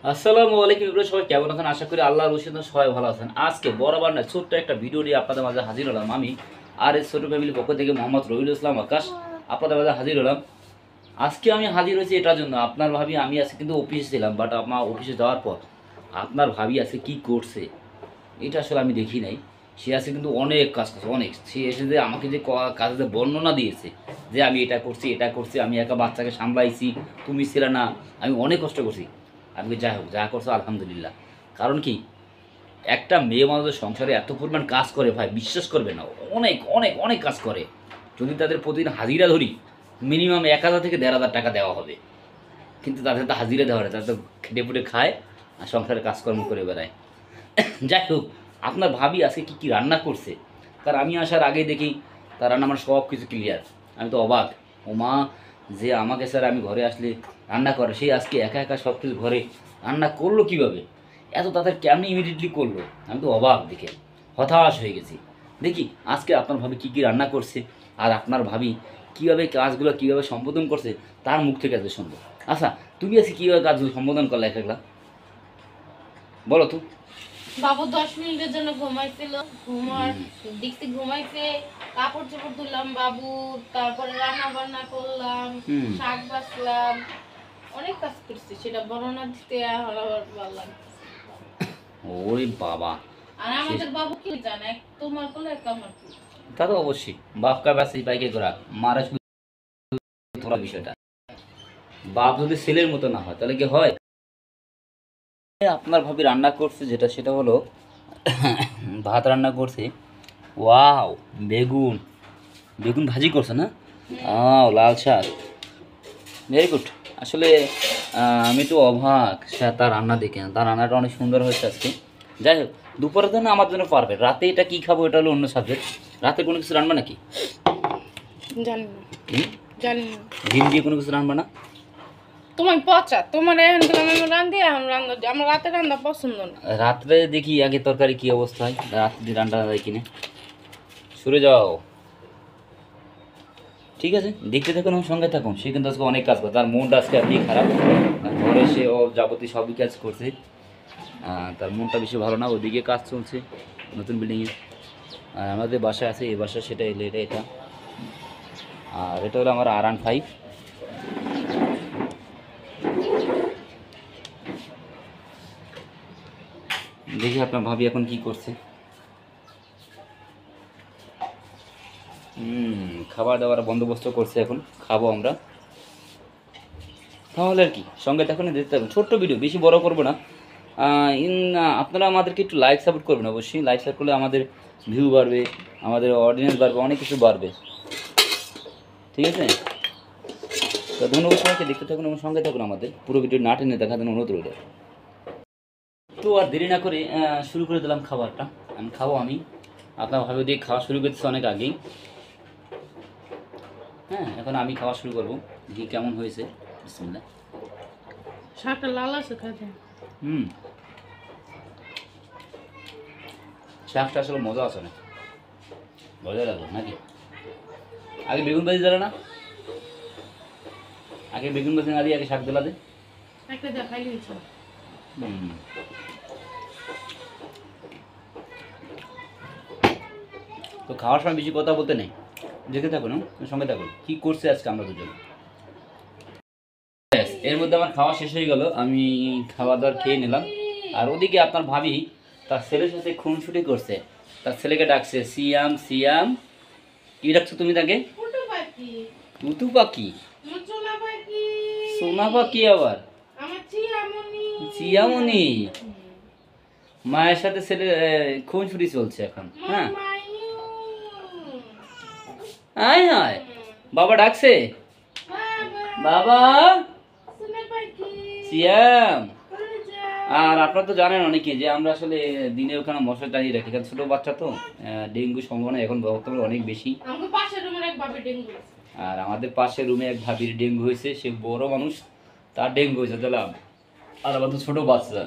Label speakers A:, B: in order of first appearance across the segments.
A: আসসালামু আলাইকুম এগুলো সবাই কেমন আছেন? আশা করি আল্লাহর রহমতে সবাই ভালো আছেন। আজকে বরাবর না ছোট্ট একটা ভিডিও নিয়ে আপনাদের মাঝে হাজির হলাম। আমি আর এস ছোট ফ্যামিলির পক্ষ থেকে মোহাম্মদ রহিল ইসলাম আকাশ আপনাদের মাঝে হাজির হলাম। আজকে আমি হাজির হয়েছি এটার জন্য, আপনার ভাবি আমি আজকে কিন্তু অফিসে ছিলাম, বাট আমার অফিসে যাওয়ার পর আপনার ভাবি আজকে কী করছে এটা আসলে আমি দেখি নাই। সে আছে কিন্তু অনেক কাজ করছে, অনেক। সে এসে যে আমাকে যে কাজের বর্ণনা দিয়েছে যে আমি এটা করছি, আমি একা বাচ্চাকে সামলাইছি, তুমি ছিলে না, আমি অনেক কষ্ট করছি। আমি যাই হোক, যা করছো আলহামদুলিল্লাহ। কারণ কি, একটা মেয়ে মানুষের সংসারে এত পরিমাণ কাজ করে ভাই, বিশ্বাস করবে না, অনেক অনেক অনেক কাজ করে। যদি তাদের প্রতিদিন হাজিরা ধরি, মিনিমাম 1,000 থেকে 1,500 টাকা দেওয়া হবে। কিন্তু তাদের তো হাজিরা দেওয়া হয়, তাদের তো খেটে পুটে খায় আর সংসারে কাজকর্ম করে বেড়ায়। যাই হোক, আপনার ভাবি আজকে কী কী রান্না করছে, তার আমি আসার আগেই দেখি তার রান্না আমার সব কিছু ক্লিয়ার। আমি তো অবাক, ও মা, যে আমাকে স্যার আমি ঘরে আসলে রান্না করে, সেই আজকে একা একা সব কিছু ঘরে রান্না করলো কীভাবে, এত তাদের কেমনি ইমিডিয়েটলি করলো, আমি তো অবাক দেখে হতাশ হয়ে গেছি। দেখি আজকে আপনার ভাবি কী কী রান্না করছে আর আপনার ভাবি কীভাবে কাজগুলো কীভাবে সম্বোধন করছে তার মুখ থেকে আজকে শুনবো। আচ্ছা, তুমি আজকে কীভাবে কাজগুলো সম্বোধন করলে একলা বলো তো।
B: বাবু 10 মিনিটের জন্য ঘুমাইছিল, দেখছি ঘুমাইছে, কাপড় চোপড় ধুলাম বাবু, তারপরে রান্না বান্না করলাম, শাক বাছলাম, অনেক কাজ করছি, সেটা বর্ণনা দিতে এখন আবার ভালো লাগছে।
A: ওরে বাবা,
B: আর আমাদের বাবু কি জানে, তোমার কোলে আমার কি,
A: তা তো অবশ্যই। বাপ কা ব্যাস বাইকে করা মারা শুধু ধরা বিষয়টা। বাপ যদি ছেলের মতো না হয় তাহলে কি হয়? আপনার ভাবি রান্না করছে যেটা, সেটা হলো ভাত রান্না করছে। ওয়াও, বেগুন, বেগুন ভাজি করছে না? লাল শাক, ভেরি গুড। আসলে আমি তো অবাক তার রান্না দেখে, তার রান্নাটা অনেক সুন্দর হয়েছে আজকে। যাই হোক, দুপুরের জন্য আমার জন্য পারফেক্ট। রাতে এটা কী খাবো এটা হলো অন্য সাবজেক্ট। রাতে কোনো কিছু রান্না নাকি?
B: জানি না, জানি না।
A: ডিম দিয়ে কোনো কিছু রান্না না?
B: তোমার পচা, তোমার এখন আমি রান্ধি, এখন রান্না আমার রাতে রান্না পছন্দ না।
A: রাত্রে দেখি আগে তরকারি কী অবস্থা হয়, রাত্রে রান্না যায় কিনে। সরে যাও, ঠিক আছে, দেখতে থাকুন এবং সঙ্গে থাকুন। সে কিন্তু আজকে অনেক কাজ করে, তার মনটা আজকে আপনি খারাপ। ঘরে সে ও যাবতীয় সবই কাজ করছে, তার মনটা বেশি ভালো না। ওদিকে কাজ চলছে নতুন বিল্ডিংয়ে। আর আমাদের বাসায় আছে, এই বাসা সেটা এলে এটা। আর এটা হলো আমার R15। দেখি আপনার ভাবি এখন কি করছে। খাবার দাবার বন্দোবস্ত করছে, এখন খাবো আমরা। তাহলে আর কি, সঙ্গে তখন দেখতে থাকুন। ছোট্ট ভিডিও, বেশি বড় করবো না। আপনারা আমাদেরকে একটু লাইক সাপোর্ট করবেন, অবশ্যই লাইক সাপোর্ট করলে আমাদের ভিউ বাড়বে, আমাদের অডিয়েন্স বাড়বে, অনেক কিছু বাড়বে, ঠিক আছে? তো ধন্যবাদ সবাইকে, দেখতে থাকুন এবং সঙ্গে থাকুন। আমাদের পুরো ভিডিও না টেনে দেখার জন্য অনুরোধ রইল। তো আর দেরি না করে শুরু করে দিলাম খাবারটা। আমি খাবো, আমি আপনার ভাবে দিয়ে খাওয়া শুরু করতেছি অনেক আগেই। হ্যাঁ, এখন আমি খাওয়া শুরু করবো, দেখি কেমন হয়েছে। বিসমিল্লাহ।
B: শাকটা লাল আছে খাইতে।
A: শাকটা আসলে মজা আছে না, মজা লাগলো নাকি? আগে বেগুন ভাজি দিলে না? আগে বেগুন ভাজি না দিয়ে আগে শাক দিলা দে।
B: একটা দেখাই দিয়েছে।
A: তো খাওয়ার সময় বেশি কথা বলতে নেই, দেখে থাকুন সঙ্গে থাকুন কী করছে আজকে আমরা দুজন। এর মধ্যে আমার খাওয়া শেষ হয়ে গেল, আমি খাওয়া দাওয়ার খেয়ে নিলাম। আর ওদিকে আপনার ভাবি তার ছেলের সাথে খুনসুটি করছে, তার ছেলেকে ডাকছে সিয়াম সিয়াম। কি ডাকছো তুমি তাকে? তুতু পাখি, সোনা পাখি, আবার চিয়ামনি। মায়ের সাথে ছেলে খুনসুটি চলছে এখন। হ্যাঁ, আয় হায়, বাবা ডাকছে, বাবা সিয়াম। আর আপনারা তো জানেন অনেকে যে আমরা আসলে দিনে ওখানে মশারি টানিয়ে রাখি, কারণ ছোটো বাচ্চা তো, ডেঙ্গু সম্ভাবনা এখন বর্তমানে অনেক বেশি। আর আমাদের পাশের রুমে এক ভাবির ডেঙ্গু হয়েছে, সে বড় মানুষ, তার ডেঙ্গু হয়েছে। তাহলে আর আমার তো ছোটো বাচ্চা,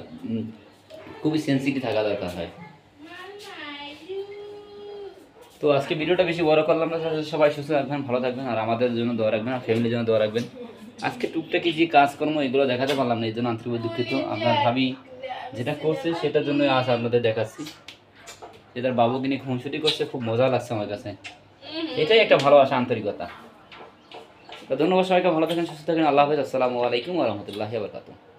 A: খুবই সেন্সিটিভ থাকা দরকার হয়। তো আজকে ভিডিওটা বেশি বড় করলাম না। সবাই সুস্থ থাকবেন, ভালো থাকবেন, আর আমাদের জন্য দোয়া রাখবেন, আর ফ্যামিলির জন্য দোয়া রাখবেন। আজকে টুকটাকি যে কাজকর্ম এগুলো দেখাতে পারলাম না, এই জন্য আন্তরিক দুঃখিত। আপনার ভাবি যেটা করছে সেটার জন্যই আজ আপনাদের দেখাচ্ছি, যে তার বাবুকে নিয়ে খুনসুটি করছে, খুব মজা লাগছে আমার কাছে। এটাই একটা ভালোবাসা, আন্তরিকতা। তো ধন্যবাদ সবাইকে, ভালো থাকেন, সুস্থ থাকেন, আল্লাহ হাফেজ, আসসালামু আলাইকুম ওয়া রাহমাতুল্লাহি ওয়া বারাকাতুহু।